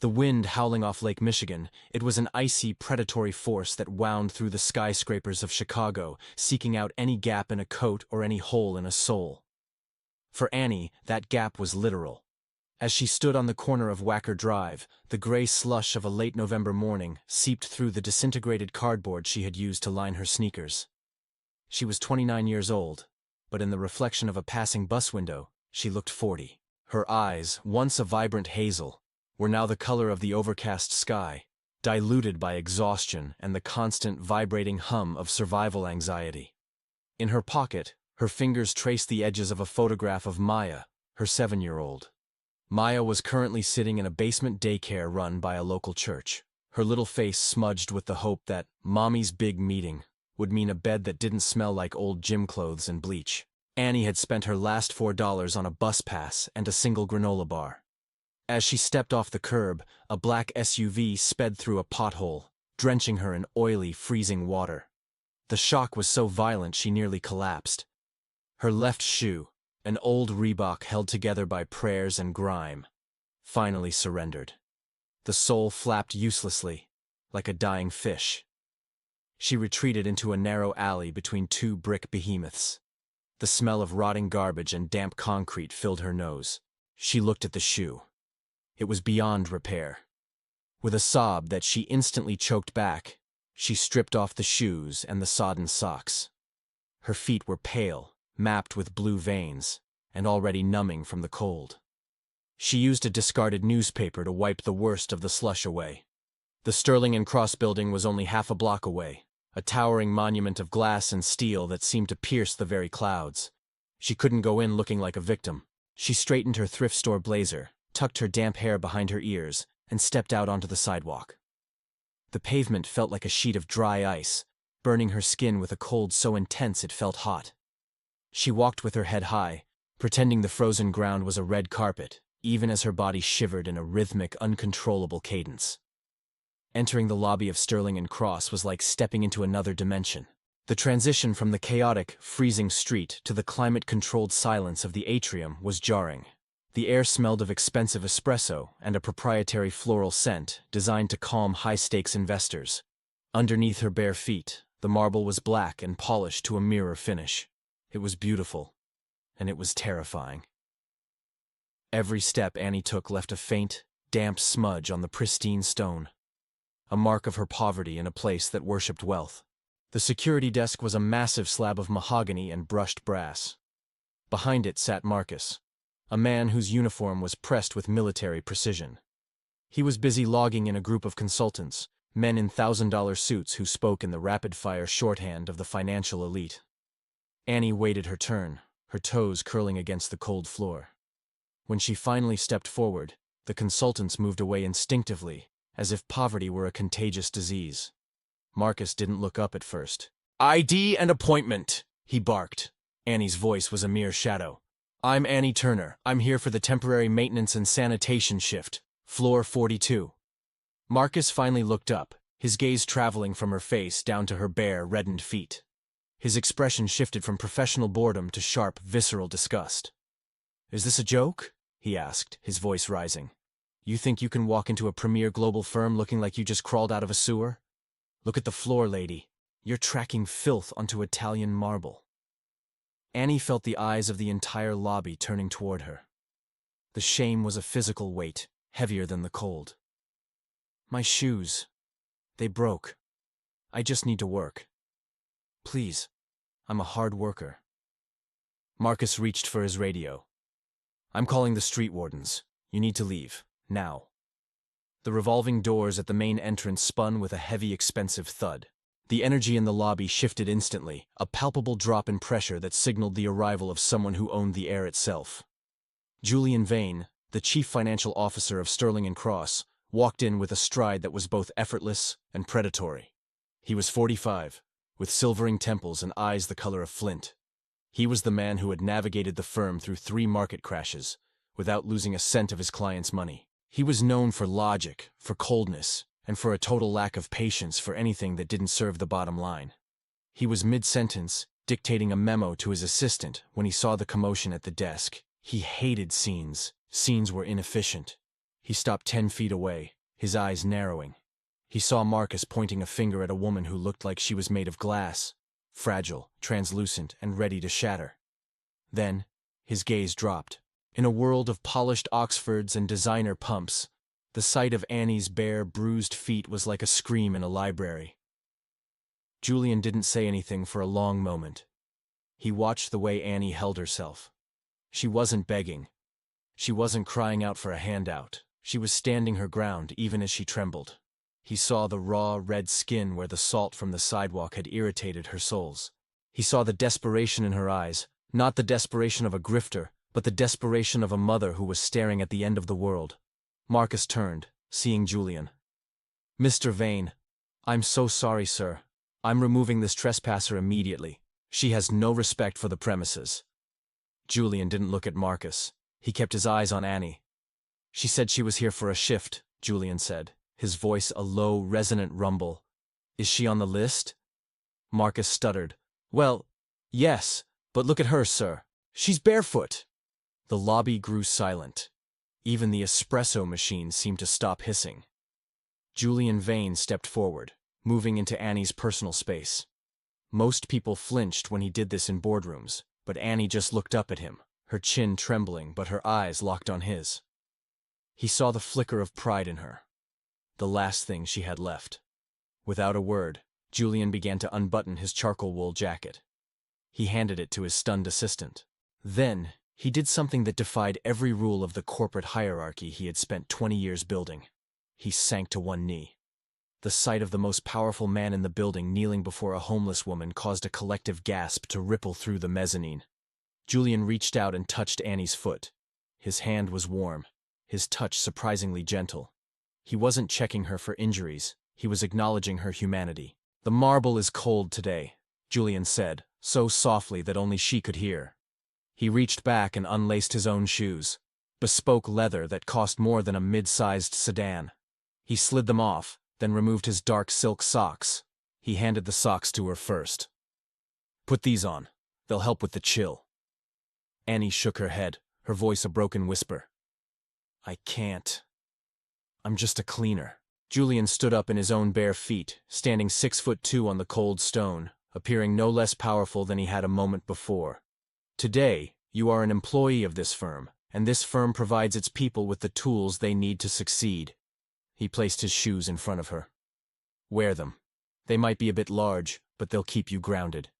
The wind howling off Lake Michigan, it was an icy, predatory force that wound through the skyscrapers of Chicago, seeking out any gap in a coat or any hole in a soul. For Annie, that gap was literal. As she stood on the corner of Wacker Drive, the gray slush of a late November morning seeped through the disintegrated cardboard she had used to line her sneakers. She was 29 years old, but in the reflection of a passing bus window, she looked 40. Her eyes, once a vibrant hazel, were now the color of the overcast sky, diluted by exhaustion and the constant vibrating hum of survival anxiety. In her pocket, her fingers traced the edges of a photograph of Maya, her 7-year-old. Maya was currently sitting in a basement daycare run by a local church, her little face smudged with the hope that Mommy's big meeting would mean a bed that didn't smell like old gym clothes and bleach. Annie had spent her last $4 on a bus pass and a single granola bar. As she stepped off the curb, a black SUV sped through a pothole, drenching her in oily, freezing water. The shock was so violent she nearly collapsed. Her left shoe, an old Reebok held together by prayers and grime, finally surrendered. The sole flapped uselessly, like a dying fish. She retreated into a narrow alley between two brick behemoths. The smell of rotting garbage and damp concrete filled her nose. She looked at the shoe. It was beyond repair. With a sob that she instantly choked back, she stripped off the shoes and the sodden socks. Her feet were pale, mapped with blue veins, and already numbing from the cold. She used a discarded newspaper to wipe the worst of the slush away. The Sterling and Cross building was only half a block away, a towering monument of glass and steel that seemed to pierce the very clouds. She couldn't go in looking like a victim. She straightened her thrift store blazer, tucked her damp hair behind her ears, and stepped out onto the sidewalk. The pavement felt like a sheet of dry ice, burning her skin with a cold so intense it felt hot. She walked with her head high, pretending the frozen ground was a red carpet, even as her body shivered in a rhythmic, uncontrollable cadence. Entering the lobby of Sterling and Cross was like stepping into another dimension. The transition from the chaotic, freezing street to the climate-controlled silence of the atrium was jarring. The air smelled of expensive espresso and a proprietary floral scent designed to calm high-stakes investors. Underneath her bare feet, the marble was black and polished to a mirror finish. It was beautiful, and it was terrifying. Every step Annie took left a faint, damp smudge on the pristine stone, a mark of her poverty in a place that worshipped wealth. The security desk was a massive slab of mahogany and brushed brass. Behind it sat Marcus, a man whose uniform was pressed with military precision. He was busy logging in a group of consultants, men in $1,000 suits who spoke in the rapid-fire shorthand of the financial elite. Annie waited her turn, her toes curling against the cold floor. When she finally stepped forward, the consultants moved away instinctively, as if poverty were a contagious disease. Marcus didn't look up at first. "ID and appointment," he barked. Annie's voice was a mere shadow. "I'm Annie Turner. I'm here for the temporary maintenance and sanitation shift, floor 42. Marcus finally looked up, his gaze traveling from her face down to her bare, reddened feet. His expression shifted from professional boredom to sharp, visceral disgust. "Is this a joke?" he asked, his voice rising. "You think you can walk into a premier global firm looking like you just crawled out of a sewer? Look at the floor, lady. You're tracking filth onto Italian marble." Annie felt the eyes of the entire lobby turning toward her. The shame was a physical weight, heavier than the cold. "My shoes. They broke. I just need to work. Please, I'm a hard worker." Marcus reached for his radio. "I'm calling the street wardens. You need to leave, now." The revolving doors at the main entrance spun with a heavy, expensive thud. The energy in the lobby shifted instantly, a palpable drop in pressure that signaled the arrival of someone who owned the air itself. Julian Vane, the chief financial officer of Sterling and Cross, walked in with a stride that was both effortless and predatory. He was 45, with silvering temples and eyes the color of flint. He was the man who had navigated the firm through 3 market crashes, without losing a cent of his clients' money. He was known for logic, for coldness, and for a total lack of patience for anything that didn't serve the bottom line. He was mid-sentence, dictating a memo to his assistant when he saw the commotion at the desk. He hated scenes. Scenes were inefficient. He stopped 10 feet away, his eyes narrowing. He saw Marcus pointing a finger at a woman who looked like she was made of glass, fragile, translucent, and ready to shatter. Then, his gaze dropped. In a world of polished Oxfords and designer pumps, the sight of Annie's bare, bruised feet was like a scream in a library. Julian didn't say anything for a long moment. He watched the way Annie held herself. She wasn't begging. She wasn't crying out for a handout. She was standing her ground even as she trembled. He saw the raw, red skin where the salt from the sidewalk had irritated her soles. He saw the desperation in her eyes, not the desperation of a grifter, but the desperation of a mother who was staring at the end of the world. Marcus turned, seeing Julian. "Mr. Vane, I'm so sorry, sir. I'm removing this trespasser immediately. She has no respect for the premises." Julian didn't look at Marcus. He kept his eyes on Annie. "She said she was here for a shift," Julian said, his voice a low, resonant rumble. "Is she on the list?" Marcus stuttered. "Well, yes, but look at her, sir. She's barefoot." The lobby grew silent. Even the espresso machine seemed to stop hissing. Julian Vane stepped forward, moving into Annie's personal space. Most people flinched when he did this in boardrooms, but Annie just looked up at him, her chin trembling but her eyes locked on his. He saw the flicker of pride in her, the last thing she had left. Without a word, Julian began to unbutton his charcoal wool jacket. He handed it to his stunned assistant. Then, he did something that defied every rule of the corporate hierarchy he had spent 20 years building. He sank to one knee. The sight of the most powerful man in the building kneeling before a homeless woman caused a collective gasp to ripple through the mezzanine. Julian reached out and touched Annie's foot. His hand was warm, his touch surprisingly gentle. He wasn't checking her for injuries, he was acknowledging her humanity. "The marble is cold today," Julian said, so softly that only she could hear. He reached back and unlaced his own shoes, bespoke leather that cost more than a mid-sized sedan. He slid them off, then removed his dark silk socks. He handed the socks to her first. "Put these on. They'll help with the chill." Annie shook her head, her voice a broken whisper. "I can't. I'm just a cleaner." Julian stood up in his own bare feet, standing 6'2" on the cold stone, appearing no less powerful than he had a moment before. "Today, you are an employee of this firm, and this firm provides its people with the tools they need to succeed." He placed his shoes in front of her. "Wear them. They might be a bit large, but they'll keep you grounded.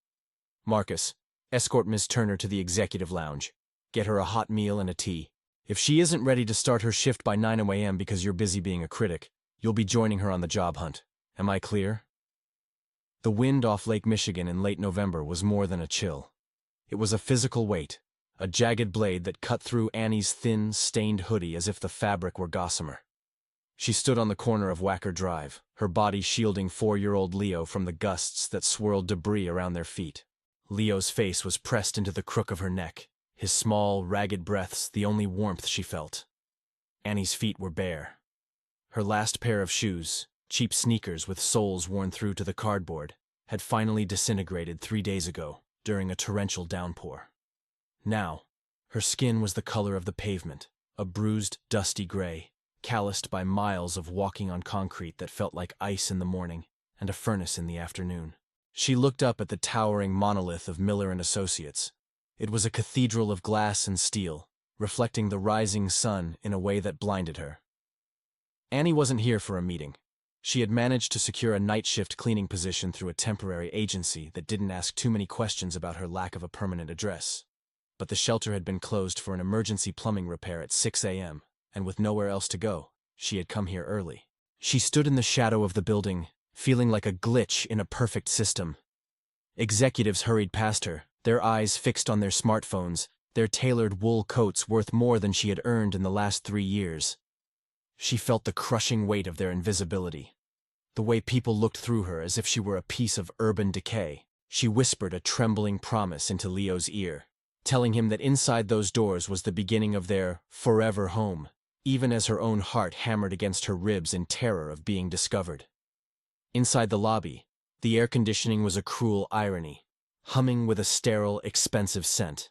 Marcus, escort Ms. Turner to the executive lounge. Get her a hot meal and a tea. If she isn't ready to start her shift by 9 a.m. because you're busy being a critic, you'll be joining her on the job hunt. Am I clear?" The wind off Lake Michigan in late November was more than a chill. It was a physical weight, a jagged blade that cut through Annie's thin, stained hoodie as if the fabric were gossamer. She stood on the corner of Wacker Drive, her body shielding 4-year-old Leo from the gusts that swirled debris around their feet. Leo's face was pressed into the crook of her neck, his small, ragged breaths the only warmth she felt. Annie's feet were bare. Her last pair of shoes, cheap sneakers with soles worn through to the cardboard, had finally disintegrated 3 days ago during a torrential downpour. Now, her skin was the color of the pavement, a bruised, dusty gray, calloused by miles of walking on concrete that felt like ice in the morning and a furnace in the afternoon. She looked up at the towering monolith of Miller & Associates. It was a cathedral of glass and steel, reflecting the rising sun in a way that blinded her. Annie wasn't here for a meeting. She had managed to secure a night shift cleaning position through a temporary agency that didn't ask too many questions about her lack of a permanent address. But the shelter had been closed for an emergency plumbing repair at 6 a.m., and with nowhere else to go, she had come here early. She stood in the shadow of the building, feeling like a glitch in a perfect system. Executives hurried past her, their eyes fixed on their smartphones, their tailored wool coats worth more than she had earned in the last 3 years. She felt the crushing weight of their invisibility. The way people looked through her as if she were a piece of urban decay. She whispered a trembling promise into Leo's ear, telling him that inside those doors was the beginning of their forever home, even as her own heart hammered against her ribs in terror of being discovered. Inside the lobby, the air conditioning was a cruel irony, humming with a sterile, expensive scent.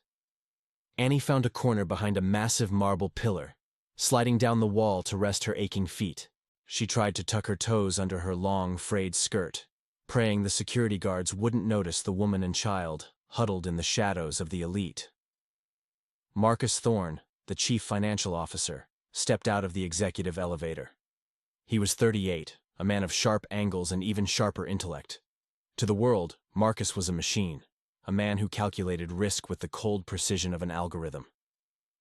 Annie found a corner behind a massive marble pillar, sliding down the wall to rest her aching feet. She tried to tuck her toes under her long, frayed skirt, praying the security guards wouldn't notice the woman and child huddled in the shadows of the elite. Marcus Thorne, the chief financial officer, stepped out of the executive elevator. He was 38, a man of sharp angles and even sharper intellect. To the world, Marcus was a machine, a man who calculated risk with the cold precision of an algorithm.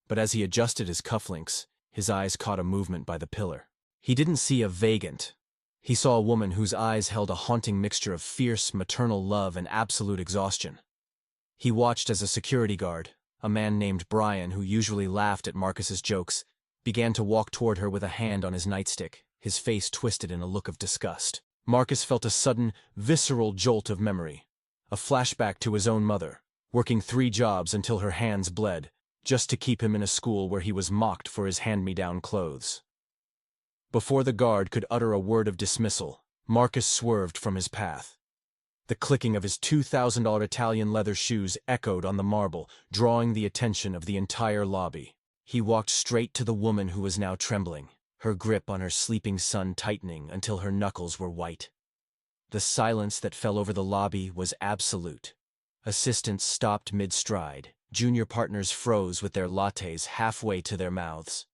But as he adjusted his cufflinks, his eyes caught a movement by the pillar. He didn't see a vagant. He saw a woman whose eyes held a haunting mixture of fierce maternal love and absolute exhaustion. He watched as a security guard, a man named Brian who usually laughed at Marcus's jokes, began to walk toward her with a hand on his nightstick, his face twisted in a look of disgust. Marcus felt a sudden, visceral jolt of memory, a flashback to his own mother, working 3 jobs until her hands bled, just to keep him in a school where he was mocked for his hand-me-down clothes. Before the guard could utter a word of dismissal, Marcus swerved from his path. The clicking of his $2,000 Italian leather shoes echoed on the marble, drawing the attention of the entire lobby. He walked straight to the woman who was now trembling, her grip on her sleeping son tightening until her knuckles were white. The silence that fell over the lobby was absolute. Assistants stopped mid-stride. Junior partners froze with their lattes halfway to their mouths.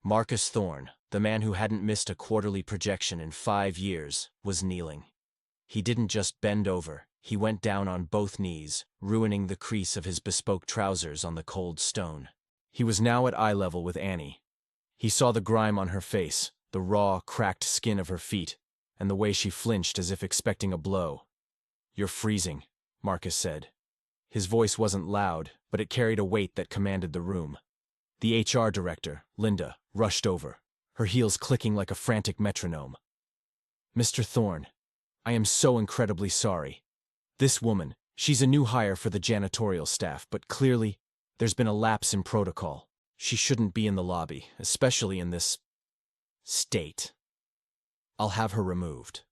Marcus Thorne, the man who hadn't missed a quarterly projection in 5 years, was kneeling. He didn't just bend over, he went down on both knees, ruining the crease of his bespoke trousers on the cold stone. He was now at eye level with Annie. He saw the grime on her face, the raw, cracked skin of her feet, and the way she flinched as if expecting a blow. "You're freezing," Marcus said. His voice wasn't loud, but it carried a weight that commanded the room. The HR director, Linda, rushed over, her heels clicking like a frantic metronome. "Mr. Thorne, I am so incredibly sorry. This woman, she's a new hire for the janitorial staff, but clearly, there's been a lapse in protocol. She shouldn't be in the lobby, especially in this state. I'll have her removed."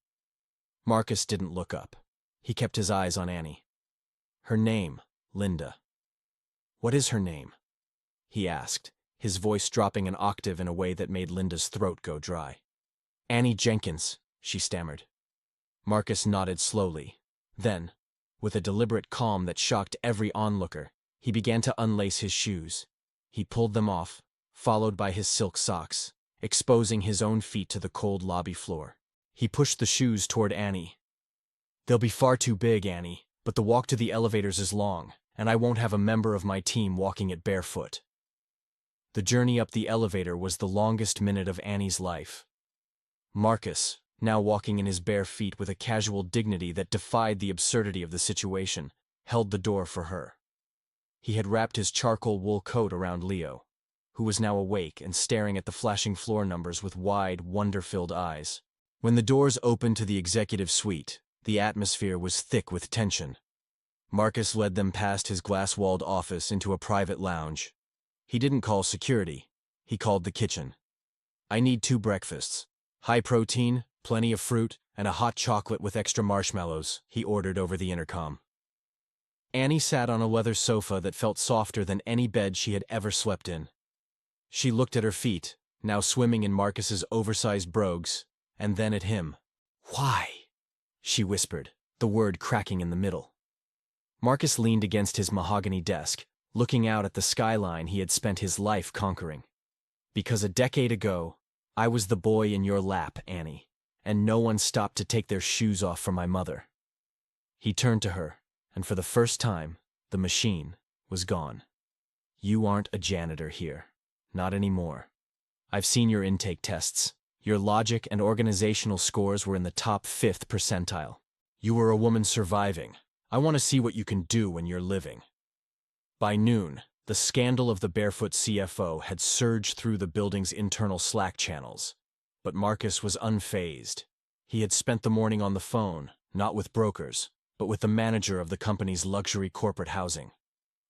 Marcus didn't look up. He kept his eyes on Annie. "Her name, Linda. What is her name?" he asked, his voice dropping an octave in a way that made Linda's throat go dry. "Annie Jenkins," she stammered. Marcus nodded slowly. Then, with a deliberate calm that shocked every onlooker, he began to unlace his shoes. He pulled them off, followed by his silk socks, exposing his own feet to the cold lobby floor. He pushed the shoes toward Annie. "They'll be far too big, Annie, but the walk to the elevators is long, and I won't have a member of my team walking it barefoot." The journey up the elevator was the longest minute of Annie's life. Marcus, now walking in his bare feet with a casual dignity that defied the absurdity of the situation, held the door for her. He had wrapped his charcoal wool coat around Leo, who was now awake and staring at the flashing floor numbers with wide, wonder-filled eyes. When the doors opened to the executive suite, the atmosphere was thick with tension. Marcus led them past his glass-walled office into a private lounge. He didn't call security. He called the kitchen. "I need 2 breakfasts. High protein, plenty of fruit, and a hot chocolate with extra marshmallows," he ordered over the intercom. Annie sat on a leather sofa that felt softer than any bed she had ever slept in. She looked at her feet, now swimming in Marcus's oversized brogues, and then at him. "Why?" she whispered, the word cracking in the middle. Marcus leaned against his mahogany desk, looking out at the skyline he had spent his life conquering. "Because a decade ago, I was the boy in your lap, Annie, and no one stopped to take their shoes off for my mother." He turned to her, and for the first time, the machine was gone. "You aren't a janitor here. Not anymore. I've seen your intake tests. Your logic and organizational scores were in the top 5th percentile. You were a woman surviving. I want to see what you can do when you're living." By noon, the scandal of the Barefoot CFO had surged through the building's internal Slack channels. But Marcus was unfazed. He had spent the morning on the phone, not with brokers, but with the manager of the company's luxury corporate housing.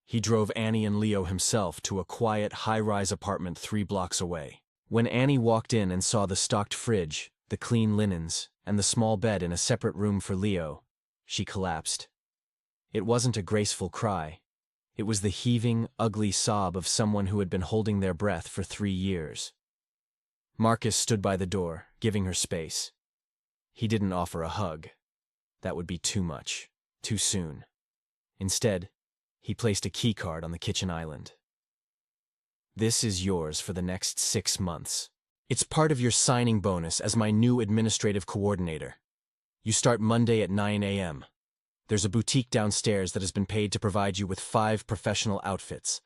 He drove Annie and Leo himself to a quiet, high-rise apartment 3 blocks away. When Annie walked in and saw the stocked fridge, the clean linens, and the small bed in a separate room for Leo, she collapsed. It wasn't a graceful cry. It was the heaving, ugly sob of someone who had been holding their breath for 3 years. Marcus stood by the door, giving her space. He didn't offer a hug. That would be too much, too soon. Instead, he placed a keycard on the kitchen island. This is yours for the next 6 months. It's part of your signing bonus as my new administrative coordinator. You start Monday at 9 a.m. There's a boutique downstairs that has been paid to provide you with 5 professional outfits.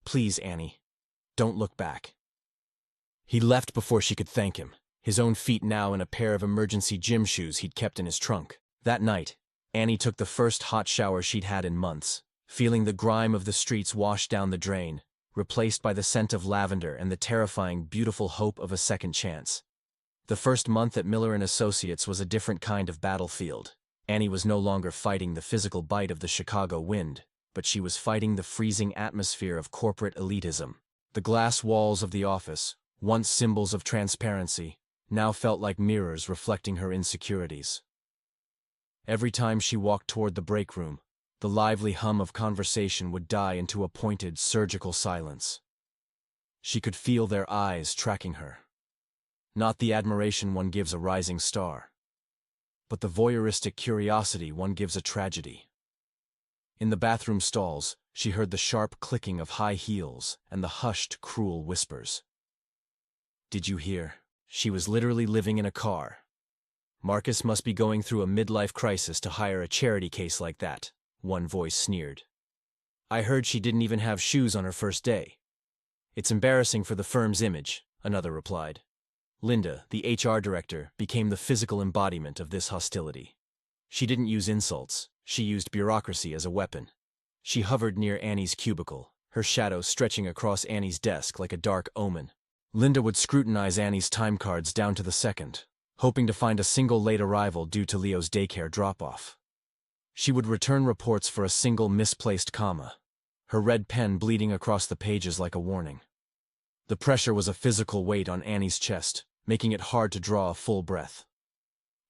Please, Annie, don't look back. He left before she could thank him, his own feet now in a pair of emergency gym shoes he'd kept in his trunk. That night, Annie took the first hot shower she'd had in months, feeling the grime of the streets wash down the drain, replaced by the scent of lavender and the terrifying, beautiful hope of a second chance. The first month at Miller & Associates was a different kind of battlefield. Annie was no longer fighting the physical bite of the Chicago wind, but she was fighting the freezing atmosphere of corporate elitism. The glass walls of the office, once symbols of transparency, now felt like mirrors reflecting her insecurities. Every time she walked toward the break room, the lively hum of conversation would die into a pointed, surgical silence. She could feel their eyes tracking her. Not the admiration one gives a rising star, but the voyeuristic curiosity one gives a tragedy. In the bathroom stalls, she heard the sharp clicking of high heels and the hushed, cruel whispers. Did you hear? She was literally living in a car. Marcus must be going through a midlife crisis to hire a charity case like that, one voice sneered. I heard she didn't even have shoes on her first day. It's embarrassing for the firm's image, another replied. Linda, the HR director, became the physical embodiment of this hostility. She didn't use insults, she used bureaucracy as a weapon. She hovered near Annie's cubicle, her shadow stretching across Annie's desk like a dark omen. Linda would scrutinize Annie's time cards down to the second, hoping to find a single late arrival due to Leo's daycare drop-off. She would return reports for a single misplaced comma, her red pen bleeding across the pages like a warning. The pressure was a physical weight on Annie's chest, making it hard to draw a full breath.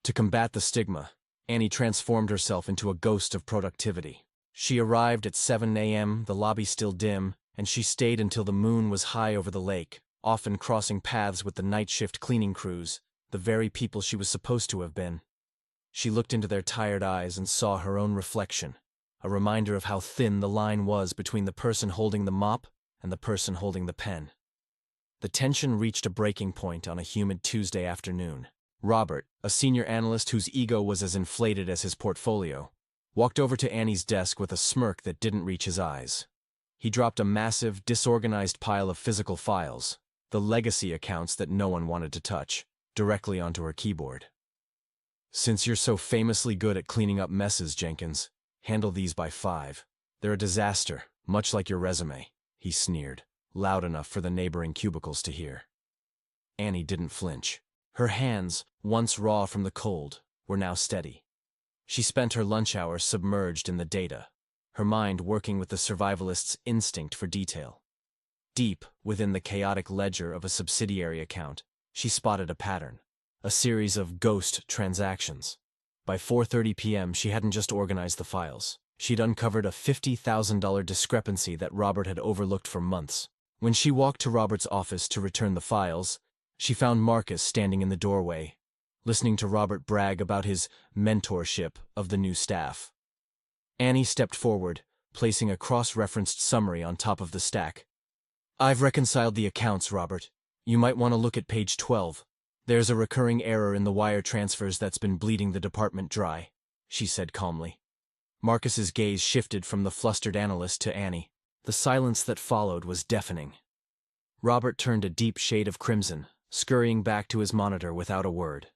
To combat the stigma, Annie transformed herself into a ghost of productivity. She arrived at 7 a.m., the lobby still dim, and she stayed until the moon was high over the lake, often crossing paths with the night shift cleaning crews, the very people she was supposed to have been. She looked into their tired eyes and saw her own reflection, a reminder of how thin the line was between the person holding the mop and the person holding the pen. The tension reached a breaking point on a humid Tuesday afternoon. Robert, a senior analyst whose ego was as inflated as his portfolio, walked over to Annie's desk with a smirk that didn't reach his eyes. He dropped a massive, disorganized pile of physical files, the legacy accounts that no one wanted to touch, directly onto her keyboard. Since you're so famously good at cleaning up messes, Jenkins, handle these by 5. They're a disaster, much like your resume, he sneered, loud enough for the neighboring cubicles to hear. Annie didn't flinch. Her hands, once raw from the cold, were now steady. She spent her lunch hour submerged in the data, her mind working with the survivalist's instinct for detail. Deep within the chaotic ledger of a subsidiary account, she spotted a pattern, a series of ghost transactions. By 4:30 p.m., she hadn't just organized the files. She'd uncovered a $50,000 discrepancy that Robert had overlooked for months. When she walked to Robert's office to return the files, she found Marcus standing in the doorway, listening to Robert brag about his mentorship of the new staff. Annie stepped forward, placing a cross-referenced summary on top of the stack. I've reconciled the accounts, Robert. You might want to look at page 12. There's a recurring error in the wire transfers that's been bleeding the department dry, she said calmly. Marcus's gaze shifted from the flustered analyst to Annie. The silence that followed was deafening. Robert turned a deep shade of crimson, scurrying back to his monitor without a word.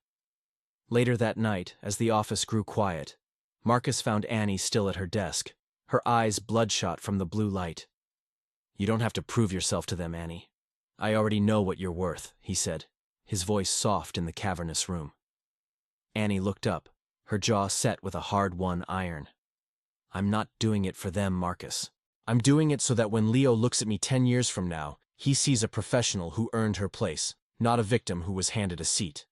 Later that night, as the office grew quiet, Marcus found Annie still at her desk, her eyes bloodshot from the blue light. You don't have to prove yourself to them, Annie. I already know what you're worth, he said, his voice soft in the cavernous room. Annie looked up, her jaw set with a hard-won iron. I'm not doing it for them, Marcus. I'm doing it so that when Leo looks at me 10 years from now, he sees a professional who earned her place, not a victim who was handed a seat.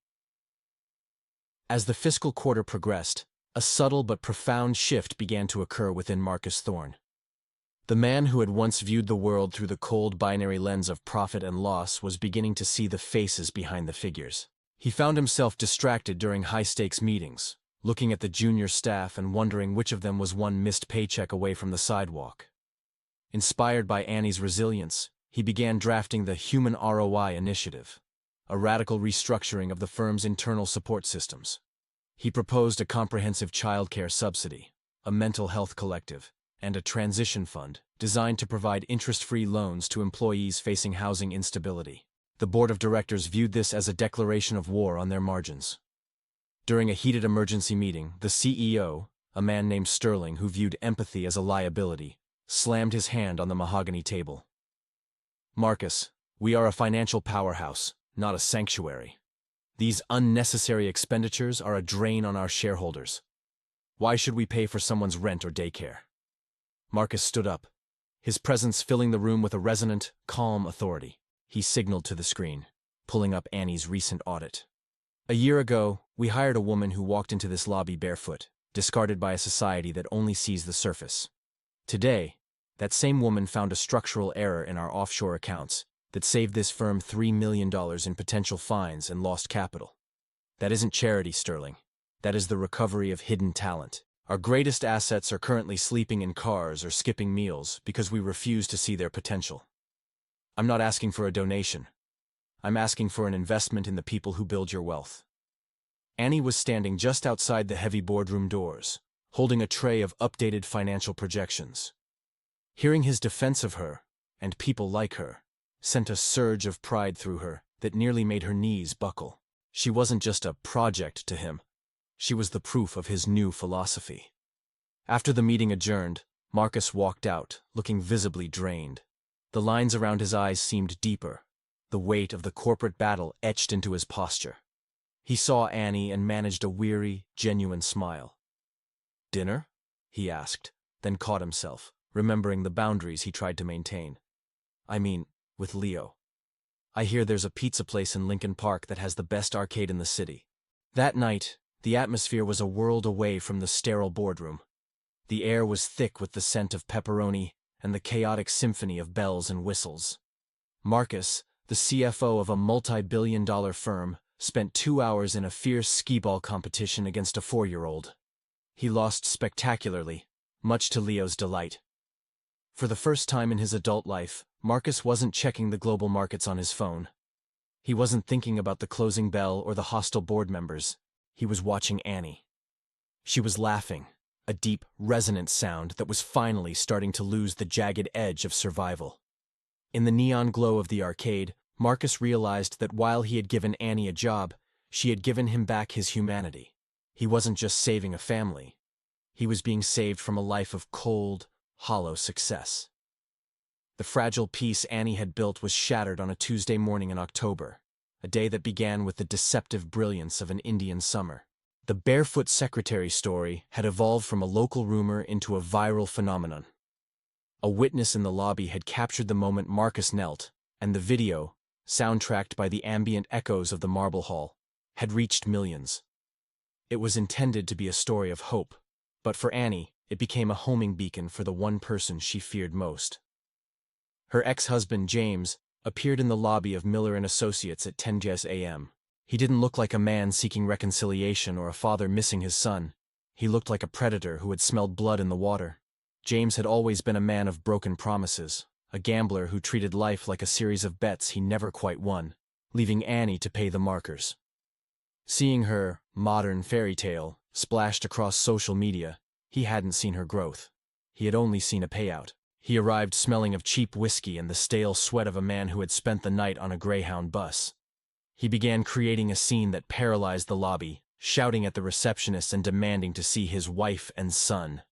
As the fiscal quarter progressed, a subtle but profound shift began to occur within Marcus Thorne. The man who had once viewed the world through the cold binary lens of profit and loss was beginning to see the faces behind the figures. He found himself distracted during high-stakes meetings, looking at the junior staff and wondering which of them was one missed paycheck away from the sidewalk. Inspired by Annie's resilience, he began drafting the Human ROI Initiative, a radical restructuring of the firm's internal support systems. He proposed a comprehensive childcare subsidy, a mental health collective, and a transition fund designed to provide interest-free loans to employees facing housing instability. The board of directors viewed this as a declaration of war on their margins. During a heated emergency meeting, the CEO, a man named Sterling who viewed empathy as a liability, slammed his hand on the mahogany table. "Marcus, we are a financial powerhouse, not a sanctuary. These unnecessary expenditures are a drain on our shareholders. Why should we pay for someone's rent or daycare?" Marcus stood up, his presence filling the room with a resonant, calm authority. He signaled to the screen, pulling up Annie's recent audit. "A year ago, we hired a woman who walked into this lobby barefoot, discarded by a society that only sees the surface. Today, that same woman found a structural error in our offshore accounts that saved this firm $3 million in potential fines and lost capital. That isn't charity, Sterling. That is the recovery of hidden talent. Our greatest assets are currently sleeping in cars or skipping meals because we refuse to see their potential. I'm not asking for a donation. I'm asking for an investment in the people who build your wealth." Annie was standing just outside the heavy boardroom doors, holding a tray of updated financial projections. Hearing his defense of her, and people like her, sent a surge of pride through her that nearly made her knees buckle. She wasn't just a project to him. She was the proof of his new philosophy. After the meeting adjourned, Marcus walked out, looking visibly drained. The lines around his eyes seemed deeper, the weight of the corporate battle etched into his posture. He saw Annie and managed a weary, genuine smile. "Dinner?" he asked, then caught himself, remembering the boundaries he tried to maintain. "I mean, with Leo. I hear there's a pizza place in Lincoln Park that has the best arcade in the city." That night, the atmosphere was a world away from the sterile boardroom. The air was thick with the scent of pepperoni and the chaotic symphony of bells and whistles. Marcus, the CFO of a multi-billion-dollar firm, spent 2 hours in a fierce skee-ball competition against a 4-year-old. He lost spectacularly, much to Leo's delight. For the first time in his adult life, Marcus wasn't checking the global markets on his phone. He wasn't thinking about the closing bell or the hostile board members. He was watching Annie. She was laughing, a deep, resonant sound that was finally starting to lose the jagged edge of survival. In the neon glow of the arcade, Marcus realized that while he had given Annie a job, she had given him back his humanity. He wasn't just saving a family. He was being saved from a life of cold, hollow success. The fragile peace Annie had built was shattered on a Tuesday morning in October, a day that began with the deceptive brilliance of an Indian summer. The Barefoot secretary story had evolved from a local rumor into a viral phenomenon. A witness in the lobby had captured the moment Marcus knelt, and the video, soundtracked by the ambient echoes of the marble hall, had reached millions. It was intended to be a story of hope, but for Annie, it became a homing beacon for the one person she feared most. Her ex-husband, James, appeared in the lobby of Miller & Associates at 10 a.m. He didn't look like a man seeking reconciliation or a father missing his son. He looked like a predator who had smelled blood in the water. James had always been a man of broken promises, a gambler who treated life like a series of bets he never quite won, leaving Annie to pay the markers. Seeing her modern fairy tale splashed across social media, he hadn't seen her growth. He had only seen a payout. He arrived smelling of cheap whiskey and the stale sweat of a man who had spent the night on a Greyhound bus. He began creating a scene that paralyzed the lobby, shouting at the receptionist and demanding to see his wife and son.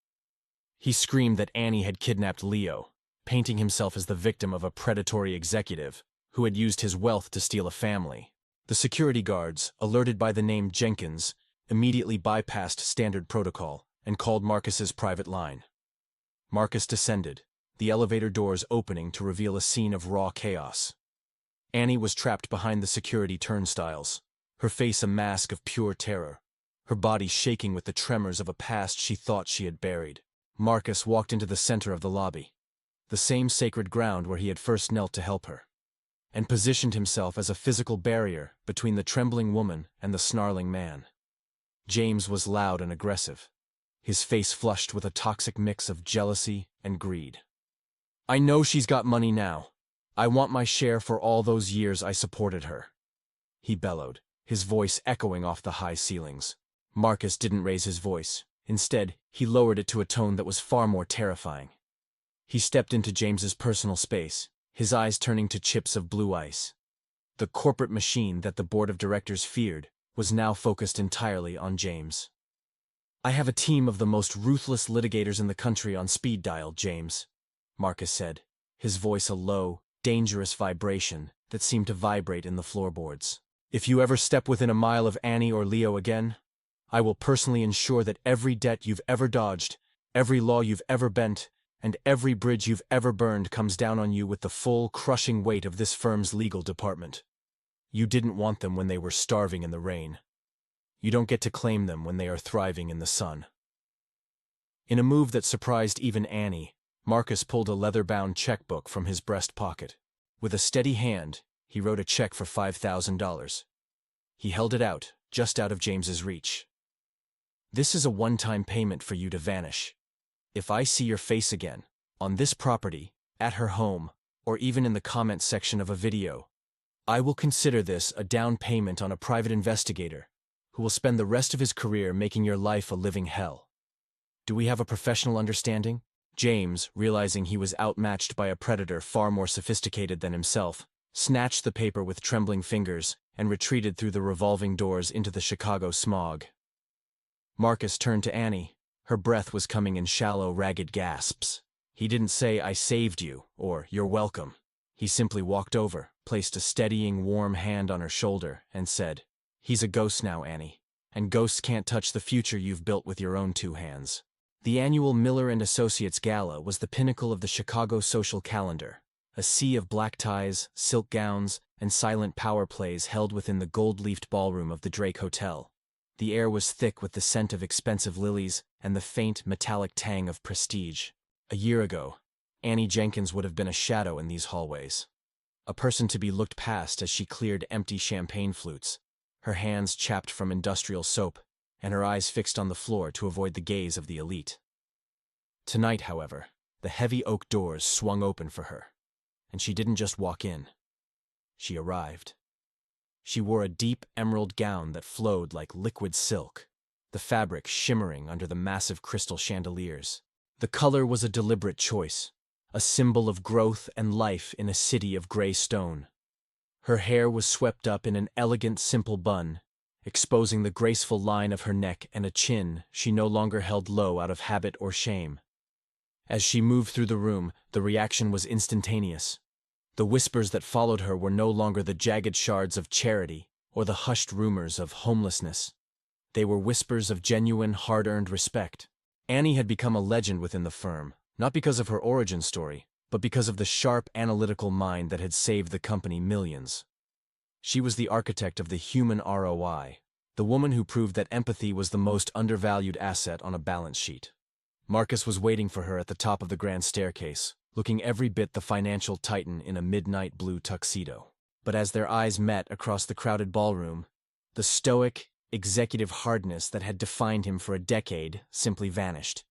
He screamed that Annie had kidnapped Leo, painting himself as the victim of a predatory executive who had used his wealth to steal a family. The security guards, alerted by the name Jenkins, immediately bypassed standard protocol and called Marcus's private line. Marcus descended, the elevator doors opening to reveal a scene of raw chaos. Annie was trapped behind the security turnstiles, her face a mask of pure terror, her body shaking with the tremors of a past she thought she had buried. Marcus walked into the center of the lobby. the same sacred ground where he had first knelt to help her, and positioned himself as a physical barrier between the trembling woman and the snarling man. James was loud and aggressive, his face flushed with a toxic mix of jealousy and greed. "I know she's got money now. I want my share for all those years I supported her," he bellowed, his voice echoing off the high ceilings. Marcus didn't raise his voice. Instead, he lowered it to a tone that was far more terrifying. He stepped into James's personal space, his eyes turning to chips of blue ice. The corporate machine that the board of directors feared was now focused entirely on James. "I have a team of the most ruthless litigators in the country on speed dial, James," Marcus said, his voice a low, dangerous vibration that seemed to vibrate in the floorboards. "If you ever step within a mile of Annie or Leo again, I will personally ensure that every debt you've ever dodged, every law you've ever bent, and every bridge you've ever burned comes down on you with the full, crushing weight of this firm's legal department. You didn't want them when they were starving in the rain. You don't get to claim them when they are thriving in the sun." In a move that surprised even Annie, Marcus pulled a leather-bound checkbook from his breast pocket. With a steady hand, he wrote a check for $5,000. He held it out, just out of James's reach. "This is a one-time payment for you to vanish. If I see your face again, on this property, at her home, or even in the comments section of a video, I will consider this a down payment on a private investigator who will spend the rest of his career making your life a living hell. Do we have a professional understanding?" James, realizing he was outmatched by a predator far more sophisticated than himself, snatched the paper with trembling fingers and retreated through the revolving doors into the Chicago smog. Marcus turned to Annie. Her breath was coming in shallow, ragged gasps. He didn't say, "I saved you," or "You're welcome." He simply walked over, placed a steadying, warm hand on her shoulder, and said, "He's a ghost now, Annie, and ghosts can't touch the future you've built with your own two hands." The annual Miller and Associates Gala was the pinnacle of the Chicago social calendar, a sea of black ties, silk gowns, and silent power plays held within the gold-leafed ballroom of the Drake Hotel. The air was thick with the scent of expensive lilies and the faint, metallic tang of prestige. A year ago, Annie Jenkins would have been a shadow in these hallways, a person to be looked past as she cleared empty champagne flutes, her hands chapped from industrial soap, and her eyes fixed on the floor to avoid the gaze of the elite. Tonight, however, the heavy oak doors swung open for her, and she didn't just walk in. She arrived. She wore a deep emerald gown that flowed like liquid silk, the fabric shimmering under the massive crystal chandeliers. The color was a deliberate choice, a symbol of growth and life in a city of gray stone. Her hair was swept up in an elegant, simple bun, exposing the graceful line of her neck and a chin she no longer held low out of habit or shame. As she moved through the room, the reaction was instantaneous. The whispers that followed her were no longer the jagged shards of charity or the hushed rumors of homelessness. They were whispers of genuine, hard-earned respect. Annie had become a legend within the firm, not because of her origin story, but because of the sharp, analytical mind that had saved the company millions. She was the architect of the human ROI, the woman who proved that empathy was the most undervalued asset on a balance sheet. Marcus was waiting for her at the top of the grand staircase, looking every bit the financial titan in a midnight blue tuxedo. But as their eyes met across the crowded ballroom, the stoic, executive hardness that had defined him for a decade simply vanished.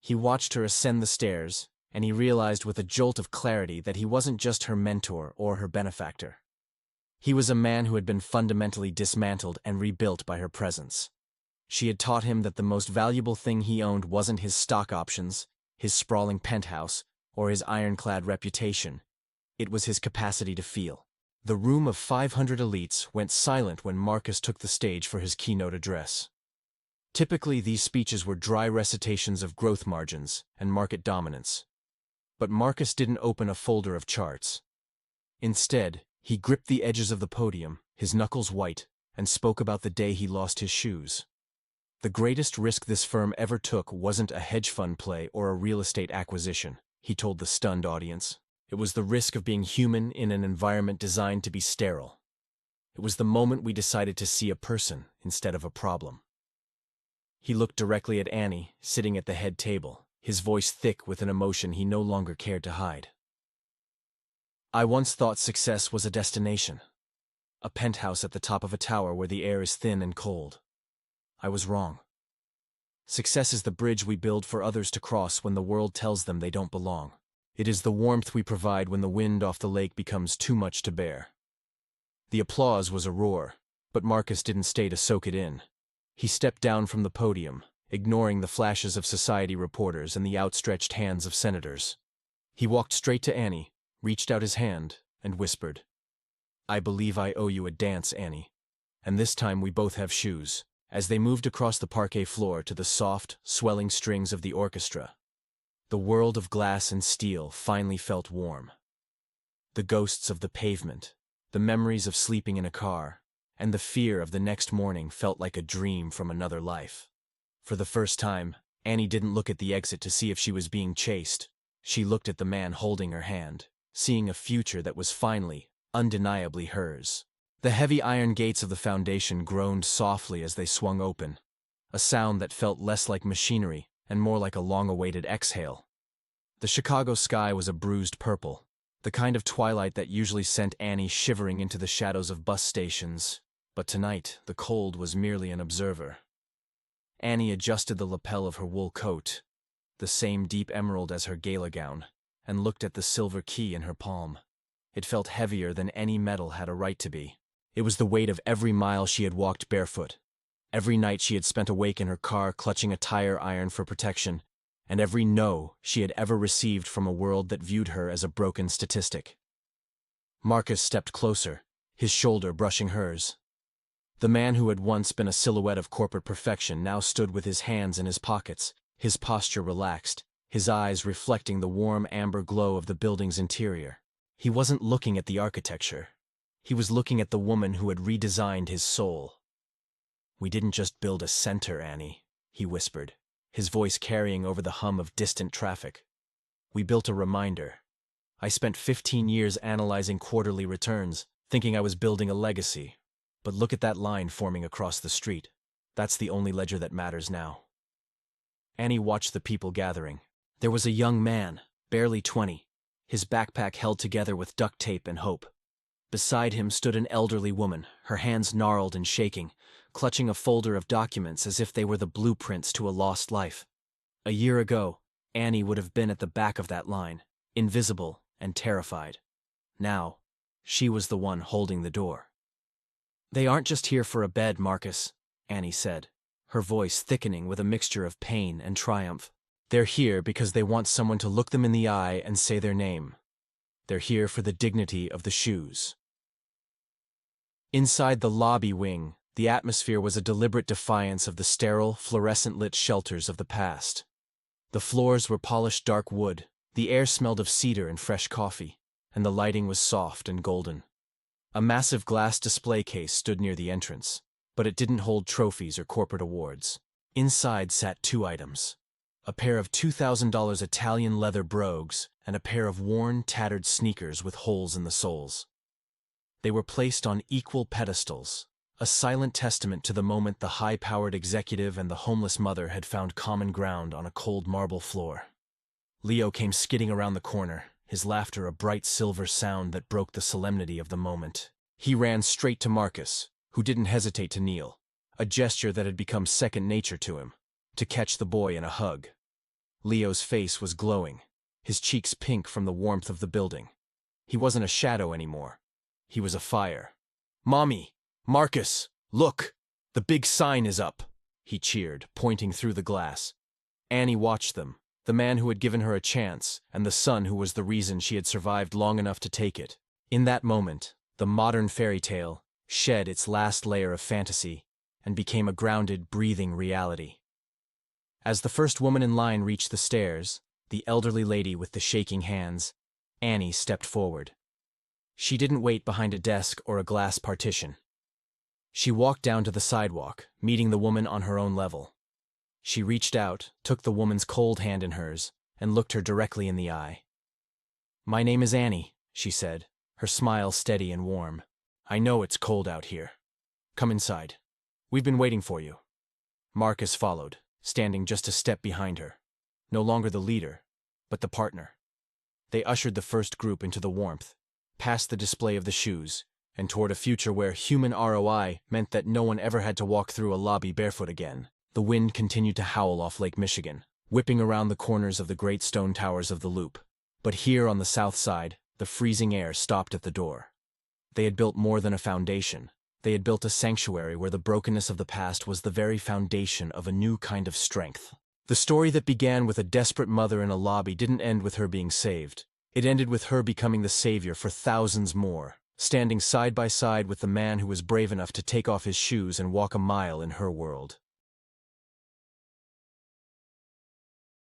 He watched her ascend the stairs, and he realized with a jolt of clarity that he wasn't just her mentor or her benefactor. He was a man who had been fundamentally dismantled and rebuilt by her presence. She had taught him that the most valuable thing he owned wasn't his stock options, his sprawling penthouse, or his ironclad reputation. It was his capacity to feel. The room of 500 elites went silent when Marcus took the stage for his keynote address. Typically, these speeches were dry recitations of growth margins and market dominance. But Marcus didn't open a folder of charts. Instead, he gripped the edges of the podium, his knuckles white, and spoke about the day he lost his shoes. The greatest risk this firm ever took wasn't a hedge fund play or a real estate acquisition, he told the stunned audience. It was the risk of being human in an environment designed to be sterile. It was the moment we decided to see a person instead of a problem. He looked directly at Annie, sitting at the head table, his voice thick with an emotion he no longer cared to hide. I once thought success was a destination, a penthouse at the top of a tower where the air is thin and cold. I was wrong. Success is the bridge we build for others to cross when the world tells them they don't belong. It is the warmth we provide when the wind off the lake becomes too much to bear. The applause was a roar, but Marcus didn't stay to soak it in. He stepped down from the podium, ignoring the flashes of society reporters and the outstretched hands of senators. He walked straight to Annie, reached out his hand, and whispered, "I believe I owe you a dance, Annie. And this time we both have shoes." As they moved across the parquet floor to the soft, swelling strings of the orchestra, the world of glass and steel finally felt warm. The ghosts of the pavement, the memories of sleeping in a car, and the fear of the next morning felt like a dream from another life. For the first time, Annie didn't look at the exit to see if she was being chased. She looked at the man holding her hand, seeing a future that was finally, undeniably hers. The heavy iron gates of the foundation groaned softly as they swung open, a sound that felt less like machinery and more like a long-awaited exhale. The Chicago sky was a bruised purple, the kind of twilight that usually sent Annie shivering into the shadows of bus stations, but tonight the cold was merely an observer. Annie adjusted the lapel of her wool coat, the same deep emerald as her gala gown, and looked at the silver key in her palm. It felt heavier than any metal had a right to be. It was the weight of every mile she had walked barefoot, every night she had spent awake in her car clutching a tire iron for protection, and every no she had ever received from a world that viewed her as a broken statistic. Marcus stepped closer, his shoulder brushing hers. The man who had once been a silhouette of corporate perfection now stood with his hands in his pockets, his posture relaxed, his eyes reflecting the warm amber glow of the building's interior. He wasn't looking at the architecture. He was looking at the woman who had redesigned his soul. "We didn't just build a center, Annie," he whispered, his voice carrying over the hum of distant traffic. "We built a reminder. I spent 15 years analyzing quarterly returns, thinking I was building a legacy. But look at that line forming across the street. That's the only ledger that matters now." Annie watched the people gathering. There was a young man, barely 20, his backpack held together with duct tape and hope. Beside him stood an elderly woman, her hands gnarled and shaking, clutching a folder of documents as if they were the blueprints to a lost life. A year ago, Annie would have been at the back of that line, invisible and terrified. Now, she was the one holding the door. "They aren't just here for a bed, Marcus," Annie said, her voice thickening with a mixture of pain and triumph. "They're here because they want someone to look them in the eye and say their name. They're here for the dignity of the shoes." Inside the lobby wing, the atmosphere was a deliberate defiance of the sterile, fluorescent-lit shelters of the past. The floors were polished dark wood, the air smelled of cedar and fresh coffee, and the lighting was soft and golden. A massive glass display case stood near the entrance, but it didn't hold trophies or corporate awards. Inside sat two items: a pair of $2,000 Italian leather brogues and a pair of worn, tattered sneakers with holes in the soles. They were placed on equal pedestals, a silent testament to the moment the high-powered executive and the homeless mother had found common ground on a cold marble floor. Leo came skidding around the corner, his laughter a bright silver sound that broke the solemnity of the moment. He ran straight to Marcus, who didn't hesitate to kneel, a gesture that had become second nature to him, to catch the boy in a hug. Leo's face was glowing, his cheeks pink from the warmth of the building. He wasn't a shadow anymore. He was a fire. "Mommy! Marcus! Look! The big sign is up!" he cheered, pointing through the glass. Annie watched them, the man who had given her a chance, and the son who was the reason she had survived long enough to take it. In that moment, the modern fairy tale shed its last layer of fantasy and became a grounded, breathing reality. As the first woman in line reached the stairs, the elderly lady with the shaking hands, Annie stepped forward. She didn't wait behind a desk or a glass partition. She walked down to the sidewalk, meeting the woman on her own level. She reached out, took the woman's cold hand in hers, and looked her directly in the eye. "My name is Annie," she said, her smile steady and warm. "I know it's cold out here. Come inside. We've been waiting for you." Marcus followed, standing just a step behind her. no longer the leader, but the partner. They ushered the first group into the warmth, past the display of the shoes, and toward a future where human ROI meant that no one ever had to walk through a lobby barefoot again. The wind continued to howl off Lake Michigan, whipping around the corners of the great stone towers of the Loop. But here on the south side, the freezing air stopped at the door. They had built more than a foundation. They had built a sanctuary where the brokenness of the past was the very foundation of a new kind of strength. The story that began with a desperate mother in a lobby didn't end with her being saved. It ended with her becoming the savior for thousands more, standing side by side with the man who was brave enough to take off his shoes and walk a mile in her world.